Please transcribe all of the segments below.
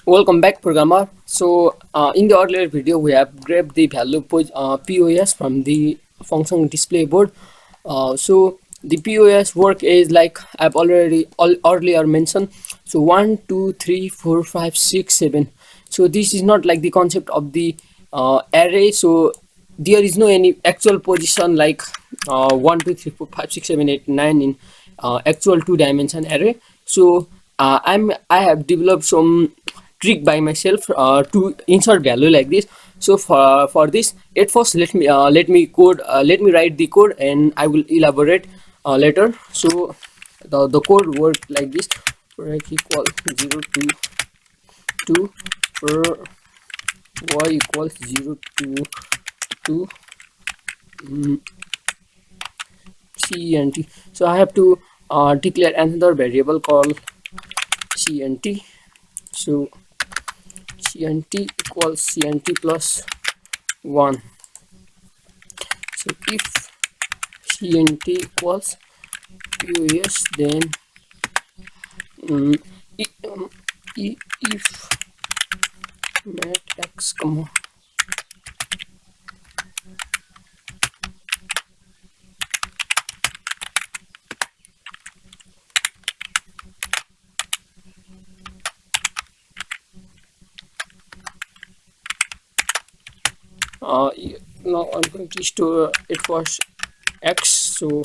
Welcome back, programmer. So in the earlier video we have grabbed the value POS from the function display board. So the POS work is like I've already earlier mentioned. So 1 2 3 4 5 6 7. So this is not like the concept of the array. So there is no any actual position like 1 2 3 4 5 6 7 8 9 in actual two-dimension array. So I have developed some trick by myself to insert value like this. So for this, at first let me write the code, and I will elaborate later. So the code works like this: for x equal 0 to 2, for y equals 0 to 2, c and t. So I have to declare another variable called c and t. So cnt equals cnt plus 1. So if cnt equals pos, then if mat x comma now I'm going to store it was x. So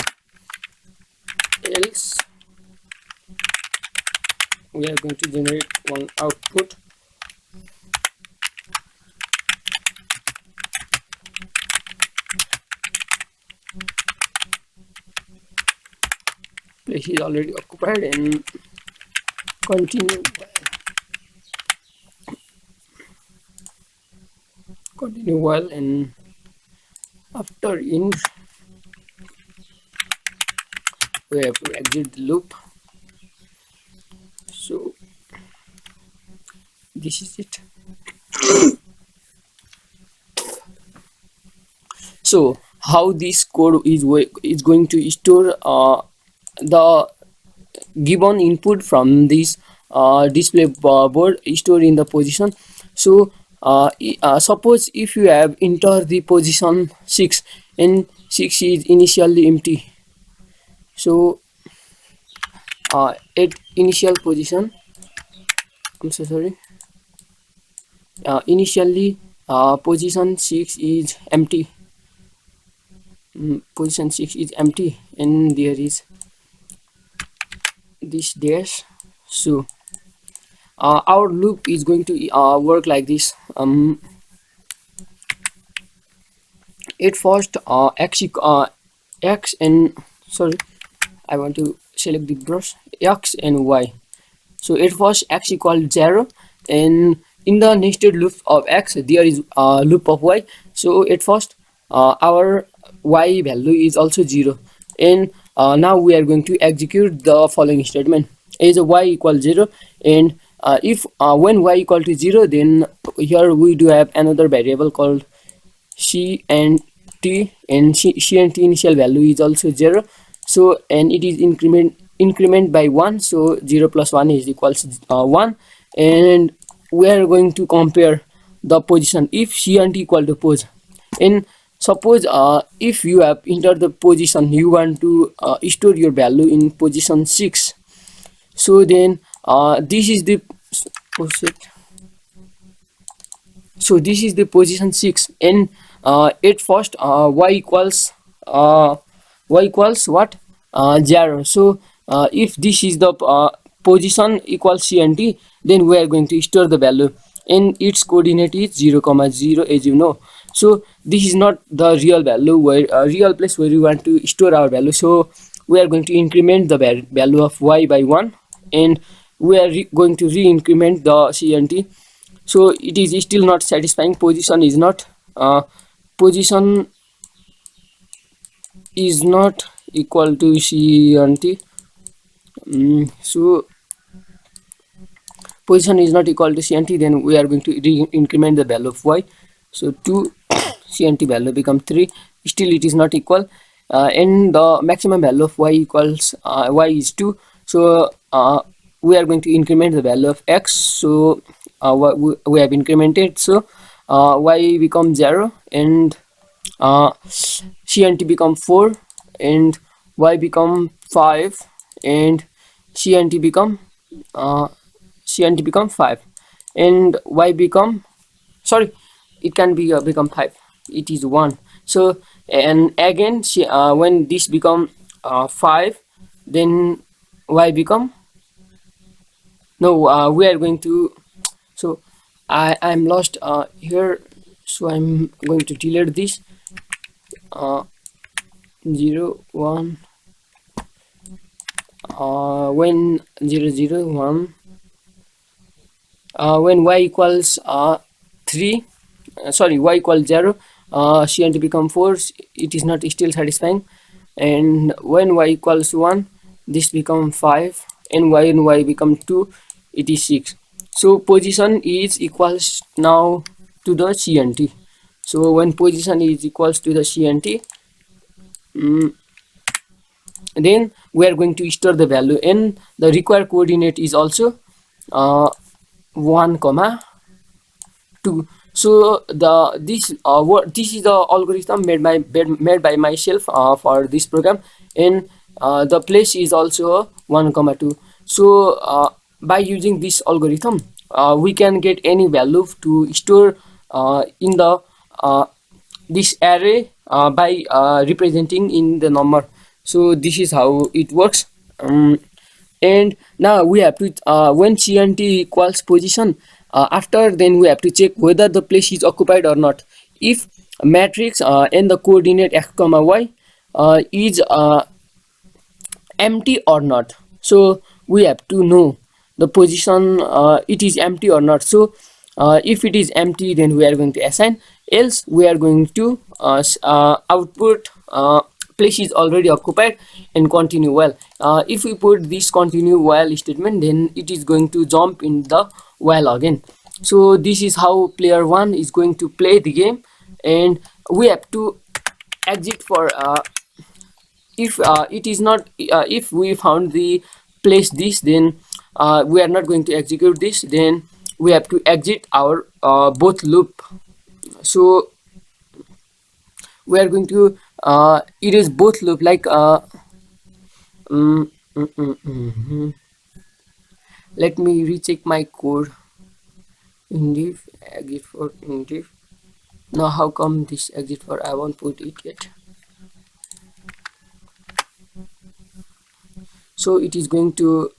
else we are going to generate one output. Place is already occupied, and continue while, and after in we have to exit the loop. So this is it. So how this code is going to store the given input from this display board stored in the position. So suppose if you have entered the position 6 and 6 is initially empty. So at initial position, I'm so sorry, initially position 6 is empty. Position 6 is empty, and there is this dash. So our loop is going to work like this. At first x and sorry, I want to select the brush, x and y. So at first x equals 0, and in the nested loop of x there is a loop of y. So at first our y value is also 0, and now we are going to execute the following statement: as a y equals 0, and if when y equal to 0, then here we do have another variable called c and t, and c and t initial value is also 0. So and it is increment by 1, so 0 plus 1 is equals 1, and we are going to compare the position if c and t equal to pos. And suppose if you have entered the position, you want to store your value in position 6. So then this is the so this is the position 6, and at first y equals what, 0. So if this is the position equals c and t, then we are going to store the value, and its coordinate is 0 comma 0, as you know. So this is not the real value, where real place where we want to store our value. So we are going to increment the value of y by 1, and we are going to re-increment the c and t. So it is still not satisfying. Position is not equal to c and t. So position is not equal to c and t, then we are going to re-increment the value of y. So 2 c and t value become 3. Still it is not equal, and the maximum value of y equals y is 2. So we are going to increment the value of x. So we have incremented. So y become 0 and c and t become 4 and y become 5 and c and t become uh, c and t become 5 and y become, sorry, it can be become 5, it is 1. So and again when this become 5, then y become, no, we are going to, so I'm lost here, so I'm going to delete this 0 1 when 0 0 1 when y equals 3, sorry, y equals 0, c and t become 4, it is not still satisfying. And when y equals 1, this become 5 and y become 2, it is 6. So position is equals now to the c and t. So when position is equals to the c and t, then we are going to store the value, and the required coordinate is also 1 comma 2. So this is the algorithm made by myself for this program, and the place is also 1 comma 2. So by using this algorithm we can get any value to store in the this array by representing in the number. So this is how it works. And now we have to when c and t equals position, after then we have to check whether the place is occupied or not. If matrix and the coordinate x comma y is empty or not, so we have to know the position it is empty or not. So if it is empty, then we are going to assign, else we are going to output place is already occupied and continue while. If we put this continue while statement, then it is going to jump in the while again. So this is how player 1 is going to play the game, and we have to exit for if it is not if we found the place this, then we are not going to execute this, then we have to exit our both loop. So we are going to erase both loop, like let me recheck my code. Indiv exit for indiv. Now how come this exit for I won't put it yet? So it is going to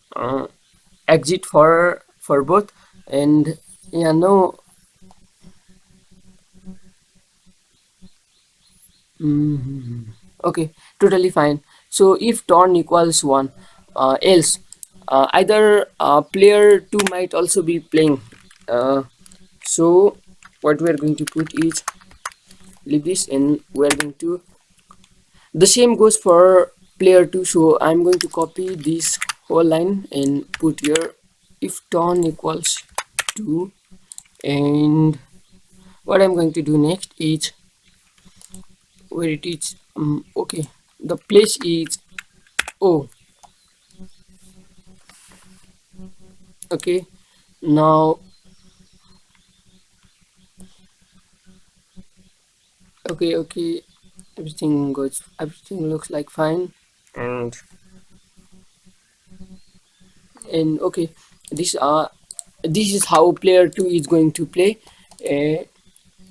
exit for both, and yeah, no, okay, totally fine. So if turn equals 1, else either player 2 might also be playing. So what we are going to put is leave this, and we are going to, the same goes for player 2. So I'm going to copy this whole line and put here if turn equals 2, and what I'm going to do next is where it is okay, the place is O. Okay, now okay, everything looks like fine, and okay, this is how player 2 is going to play.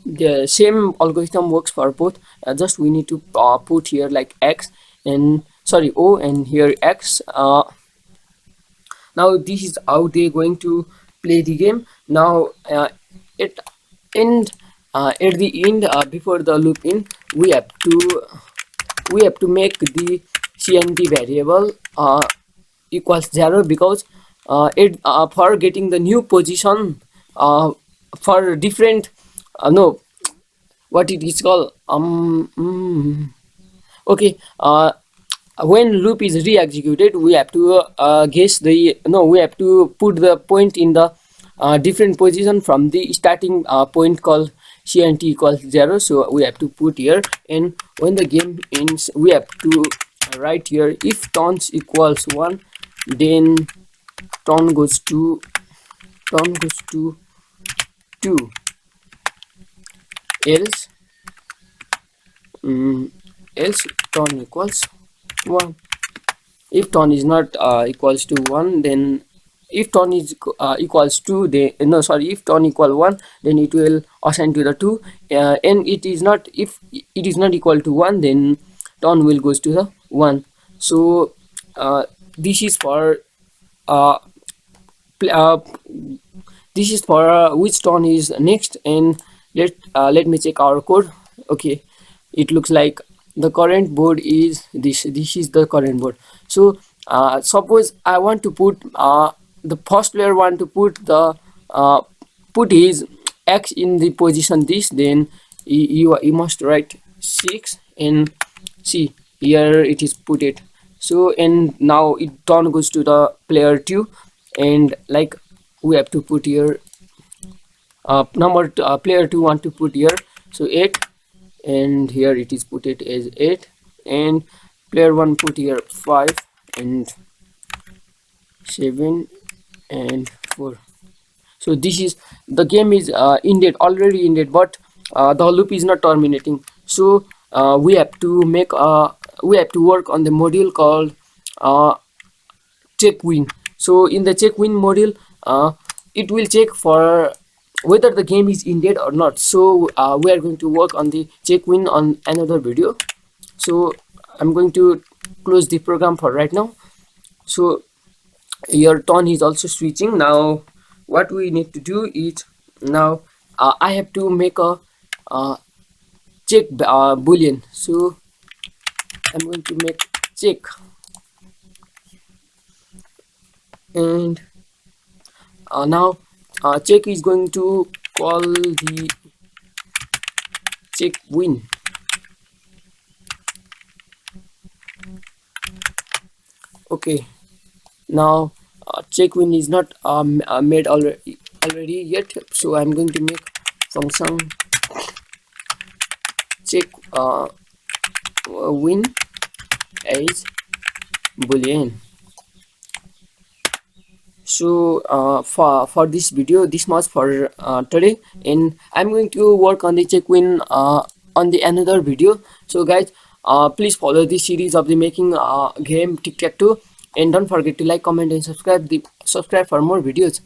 The same algorithm works for both, just we need to put here like x and sorry O, and here x. Now this is how they're going to play the game. Now it end at the end, before the loop in, we have to make the cnt variable equals 0, because it for getting the new position for different no, what it is called okay, when loop is re-executed, we have to guess the, no, we have to put the point in the different position from the starting point called cnt equals 0. So we have to put here, and when the game ends, we have to write here if turns equals 1, then turn goes to 2, else else turn equals 1. If turn is not equals to 1, then if turn is equals to, the no sorry, if turn equal 1, then it will assign to the 2, and it is not, if it is not equal to 1, then turn will goes to the 1. So this is for uh, pl- uh, this is for which turn is next. And let me check our code. Okay, it looks like the current board is this is the current board. So suppose I want to put the first player want to put the put his x in the position this, then you must write 6 and see here it is put it. So and now it turn goes to the player 2, and like we have to put here player 2 want to put here, so 8, and here it is put it as 8, and player 1 put here 5 and 7 and 4. So this is the game is ended, already ended, but the loop is not terminating. So we have to make we have to work on the module called uh, check win. So in the check win module, it will check for whether the game is ended or not. So we are going to work on the check win on another video. So I'm going to close the program for right now. So your turn is also switching. Now what we need to do is, now I have to make a check boolean. So I'm going to make check, and now check is going to call the check win. Okay, now check win is not made already yet, so I'm going to make function check win as boolean. So for this video, this much for today, and I'm going to work on the check win on the another video. So guys, please follow this series of the making game tic-tac-toe, and don't forget to like, comment and subscribe for more videos.